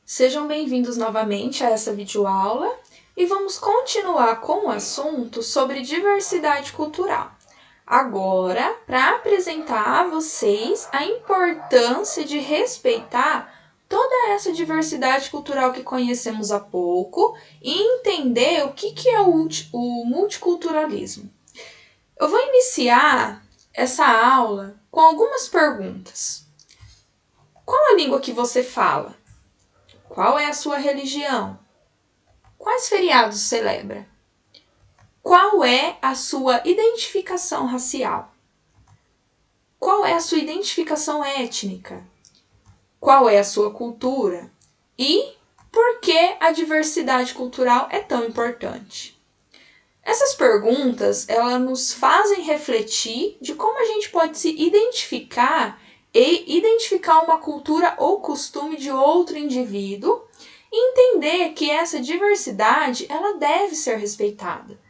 Sejam bem-vindos novamente a essa videoaula e vamos continuar com o assunto sobre diversidade cultural. Agora, para apresentar a vocês a importância de respeitar toda essa diversidade cultural que conhecemos há pouco e entender o que é o multiculturalismo. Eu vou iniciar essa aula com algumas perguntas. Qual a língua que você fala? Qual é a sua religião? Quais feriados celebra? Qual é a sua identificação racial? Qual é a sua identificação étnica? Qual é a sua cultura? E por que a diversidade cultural é tão importante? Essas perguntas, elas nos fazem refletir de como a gente pode se identificar e identificar uma cultura ou costume de outro indivíduo e entender que essa diversidade ela deve ser respeitada.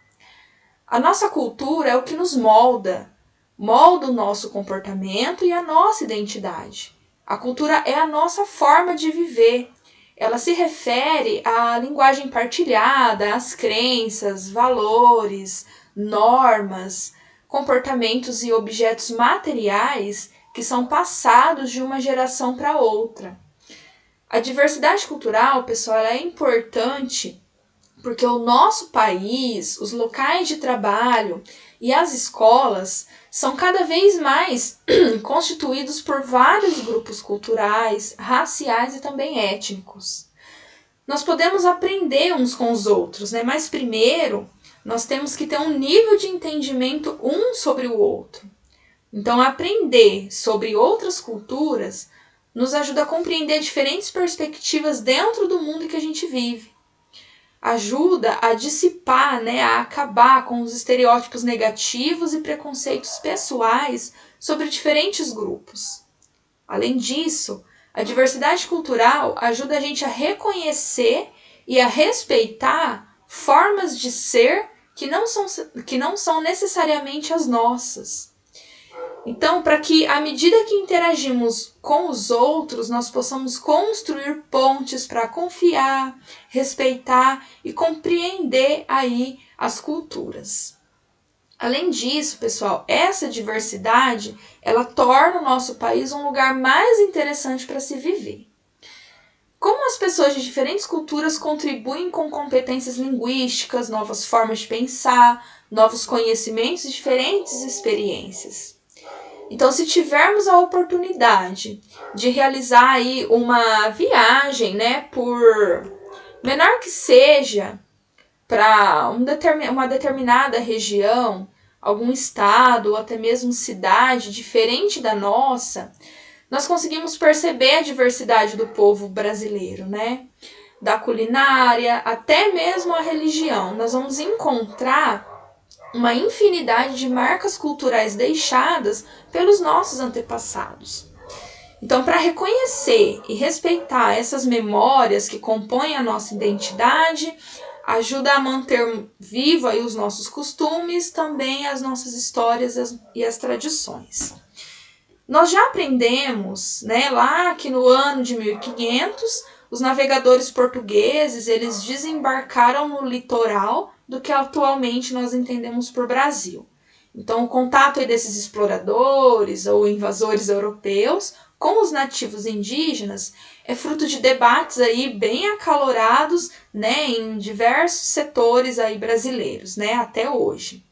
A nossa cultura é o que nos molda o nosso comportamento e a nossa identidade. A cultura é a nossa forma de viver. Ela se refere à linguagem partilhada, às crenças, valores, normas, comportamentos e objetos materiais que são passados de uma geração para outra. A diversidade cultural, pessoal, ela é importante porque o nosso país, os locais de trabalho e as escolas são cada vez mais constituídos por vários grupos culturais, raciais e também étnicos. Nós podemos aprender uns com os outros, né? Mas primeiro nós temos que ter um nível de entendimento um sobre o outro. Então, aprender sobre outras culturas nos ajuda a compreender diferentes perspectivas dentro do mundo que a gente vive. Ajuda a dissipar, a acabar com os estereótipos negativos e preconceitos pessoais sobre diferentes grupos. Além disso, a diversidade cultural ajuda a gente a reconhecer e a respeitar formas de ser que não são necessariamente as nossas. Então, para que à medida que interagimos com os outros, nós possamos construir pontes para confiar, respeitar e compreender aí as culturas. Além disso, pessoal, essa diversidade, ela torna o nosso país um lugar mais interessante para se viver. Como as pessoas de diferentes culturas contribuem com competências linguísticas, novas formas de pensar, novos conhecimentos e diferentes experiências. Então, se tivermos a oportunidade de realizar aí uma viagem, por menor que seja, para uma determinada região, algum estado ou até mesmo cidade diferente da nossa, nós conseguimos perceber a diversidade do povo brasileiro, Da culinária até mesmo a religião. Nós vamos encontrar uma infinidade de marcas culturais deixadas pelos nossos antepassados. Então, para reconhecer e respeitar essas memórias que compõem a nossa identidade, ajuda a manter vivo aí os nossos costumes, também as nossas histórias e as tradições. Nós já aprendemos, lá que no ano de 1500, os navegadores portugueses, eles desembarcaram no litoral do que atualmente nós entendemos por Brasil. Então, o contato aí desses exploradores ou invasores europeus com os nativos indígenas é fruto de debates aí bem acalorados, em diversos setores aí brasileiros, até hoje.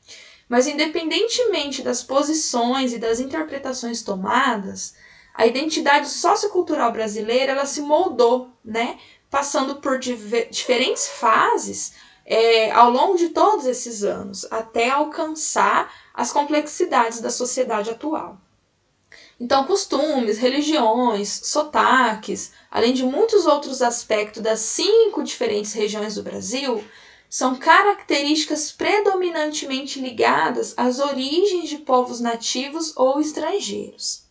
Mas independentemente das posições e das interpretações tomadas, a identidade sociocultural brasileira ela se moldou, passando por diferentes fases ao longo de todos esses anos, até alcançar as complexidades da sociedade atual. Então, costumes, religiões, sotaques, além de muitos outros aspectos das 5 diferentes regiões do Brasil, são características predominantemente ligadas às origens de povos nativos ou estrangeiros.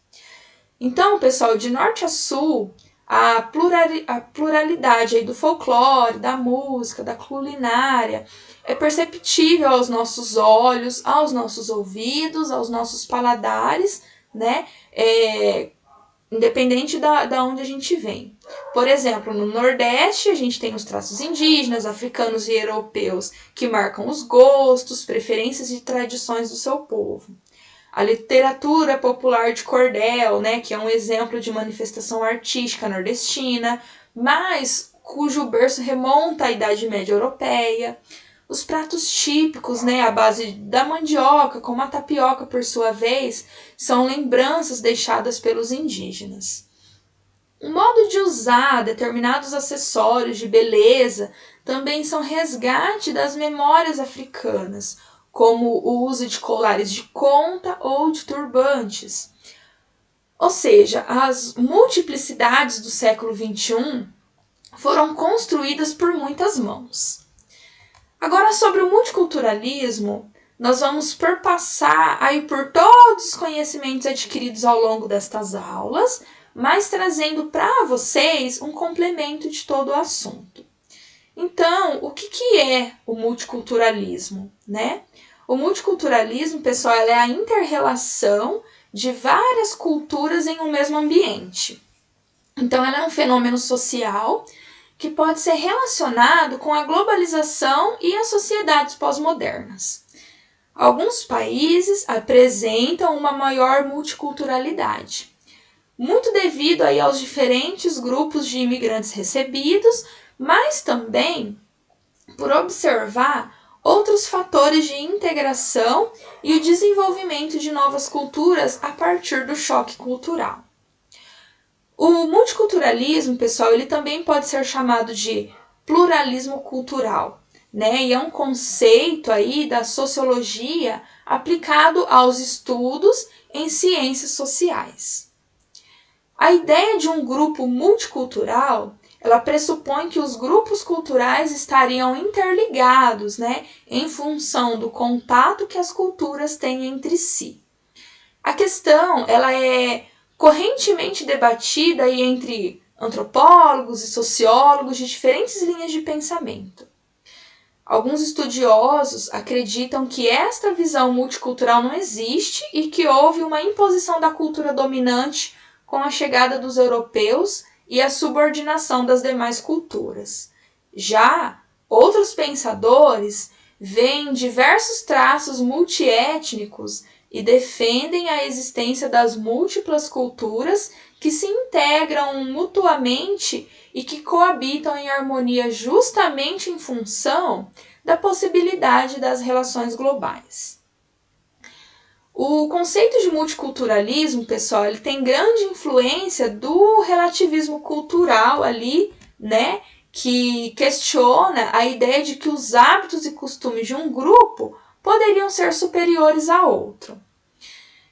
Então, pessoal, de norte a sul, a pluralidade aí do folclore, da música, da culinária é perceptível aos nossos olhos, aos nossos ouvidos, aos nossos paladares, independente da onde a gente vem. Por exemplo, no Nordeste, a gente tem os traços indígenas, africanos e europeus que marcam os gostos, preferências e tradições do seu povo. A literatura popular de cordel, né, que é um exemplo de manifestação artística nordestina, mas cujo berço remonta à Idade Média Europeia. Os pratos típicos, né, à base da mandioca, como a tapioca por sua vez, são lembranças deixadas pelos indígenas. O modo de usar determinados acessórios de beleza também são resgate das memórias africanas, como o uso de colares de conta ou de turbantes. Ou seja, as multiplicidades do século XXI foram construídas por muitas mãos. Agora, sobre o multiculturalismo, nós vamos perpassar aí por todos os conhecimentos adquiridos ao longo destas aulas, mas trazendo para vocês um complemento de todo o assunto. Então, o que é o multiculturalismo, né? O multiculturalismo, pessoal, é a inter-relação de várias culturas em um mesmo ambiente. Então, ela é um fenômeno social que pode ser relacionado com a globalização e as sociedades pós-modernas. Alguns países apresentam uma maior multiculturalidade, muito devido aí aos diferentes grupos de imigrantes recebidos, mas também por observar outros fatores de integração e o desenvolvimento de novas culturas a partir do choque cultural. O multiculturalismo, pessoal, ele também pode ser chamado de pluralismo cultural, né? E é um conceito aí da sociologia aplicado aos estudos em ciências sociais. A ideia de um grupo multicultural, ela pressupõe que os grupos culturais estariam interligados, né, em função do contato que as culturas têm entre si. A questão, ela é correntemente debatida aí entre antropólogos e sociólogos de diferentes linhas de pensamento. Alguns estudiosos acreditam que esta visão multicultural não existe e que houve uma imposição da cultura dominante com a chegada dos europeus e a subordinação das demais culturas. Já outros pensadores veem diversos traços multiétnicos e defendem a existência das múltiplas culturas que se integram mutuamente e que coabitam em harmonia justamente em função da possibilidade das relações globais. O conceito de multiculturalismo, pessoal, ele tem grande influência do relativismo cultural ali, né, que questiona a ideia de que os hábitos e costumes de um grupo poderiam ser superiores a outro.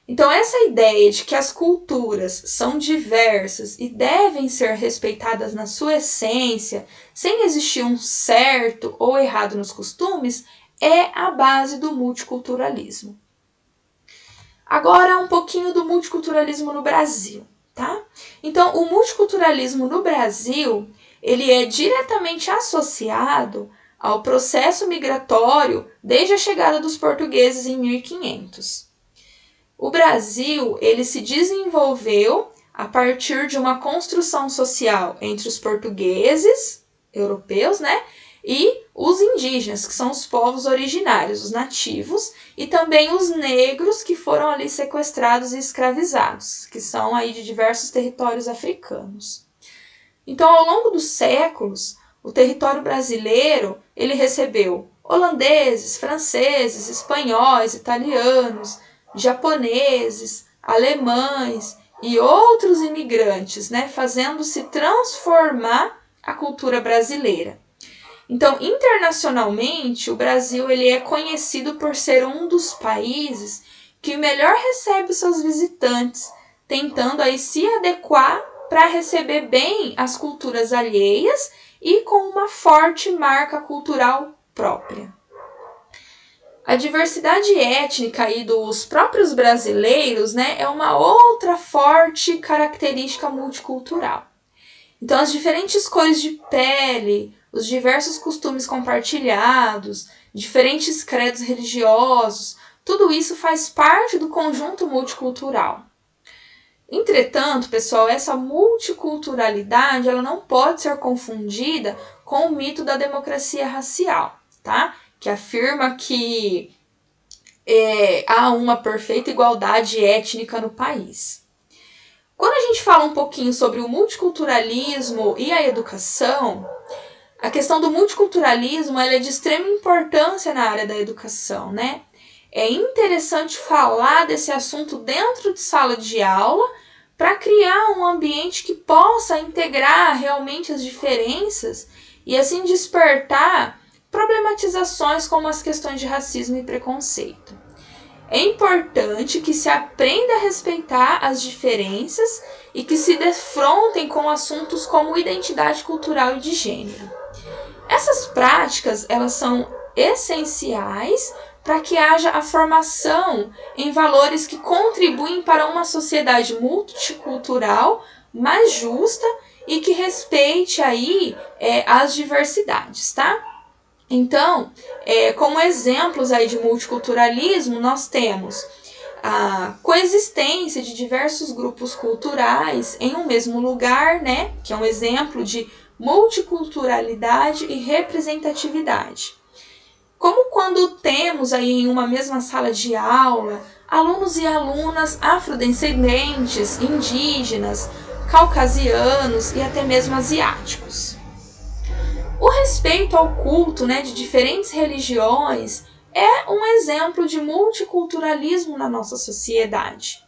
Então, essa ideia de que as culturas são diversas e devem ser respeitadas na sua essência, sem existir um certo ou errado nos costumes, é a base do multiculturalismo. Agora, um pouquinho do multiculturalismo no Brasil, tá? Então, o multiculturalismo no Brasil, ele é diretamente associado ao processo migratório desde a chegada dos portugueses em 1500. O Brasil, ele se desenvolveu a partir de uma construção social entre os portugueses, europeus, né? E os indígenas, que são os povos originários, os nativos, e também os negros que foram ali sequestrados e escravizados, que são aí de diversos territórios africanos. Então, ao longo dos séculos, o território brasileiro, ele recebeu holandeses, franceses, espanhóis, italianos, japoneses, alemães e outros imigrantes, né, fazendo-se transformar a cultura brasileira. Então, internacionalmente, o Brasil ele é conhecido por ser um dos países que melhor recebe os seus visitantes, tentando aí se adequar para receber bem as culturas alheias e com uma forte marca cultural própria. A diversidade étnica aí dos próprios brasileiros, né, é uma outra forte característica multicultural. Então, as diferentes cores de pele, os diversos costumes compartilhados, diferentes credos religiosos, tudo isso faz parte do conjunto multicultural. Entretanto, pessoal, essa multiculturalidade ela não pode ser confundida com o mito da democracia racial, tá? Que afirma que há uma perfeita igualdade étnica no país. Quando a gente fala um pouquinho sobre o multiculturalismo e a educação, a questão do multiculturalismo ela é de extrema importância na área da educação, né? É interessante falar desse assunto dentro de sala de aula para criar um ambiente que possa integrar realmente as diferenças e assim despertar problematizações como as questões de racismo e preconceito. É importante que se aprenda a respeitar as diferenças e que se defrontem com assuntos como identidade cultural e de gênero. Essas práticas elas são essenciais para que haja a formação em valores que contribuem para uma sociedade multicultural mais justa e que respeite aí as diversidades, tá? Então, como exemplos aí de multiculturalismo, nós temos a coexistência de diversos grupos culturais em um mesmo lugar, né? Que é um exemplo de multiculturalidade e representatividade. Como quando temos aí em uma mesma sala de aula alunos e alunas afrodescendentes, indígenas, caucasianos e até mesmo asiáticos. O respeito ao culto, né, de diferentes religiões é um exemplo de multiculturalismo na nossa sociedade.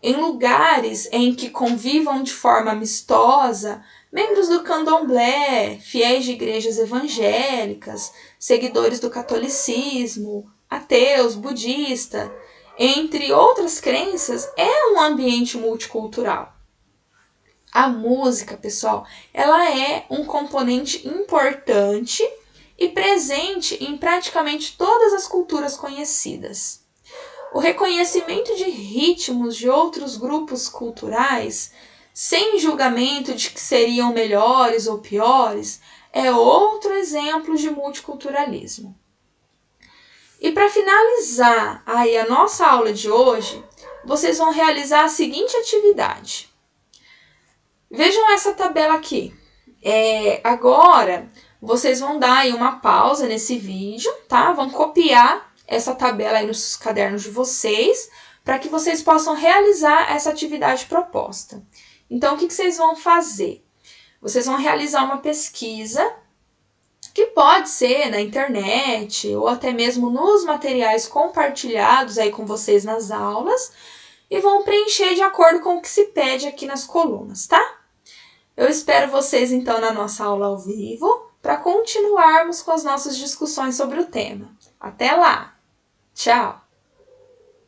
Em lugares em que convivam de forma amistosa membros do candomblé, fiéis de igrejas evangélicas, seguidores do catolicismo, ateus, budista, entre outras crenças, é um ambiente multicultural. A música, pessoal, ela é um componente importante e presente em praticamente todas as culturas conhecidas. O reconhecimento de ritmos de outros grupos culturais, sem julgamento de que seriam melhores ou piores, é outro exemplo de multiculturalismo. E para finalizar aí a nossa aula de hoje, vocês vão realizar a seguinte atividade. Vejam essa tabela aqui. Agora, vocês vão dar aí uma pausa nesse vídeo, tá? Vão copiar essa tabela aí nos cadernos de vocês, para que vocês possam realizar essa atividade proposta. Então, o que vocês vão fazer? Vocês vão realizar uma pesquisa, que pode ser na internet, ou até mesmo nos materiais compartilhados aí com vocês nas aulas, e vão preencher de acordo com o que se pede aqui nas colunas, tá? Eu espero vocês, então, na nossa aula ao vivo, para continuarmos com as nossas discussões sobre o tema. Até lá! Tchau!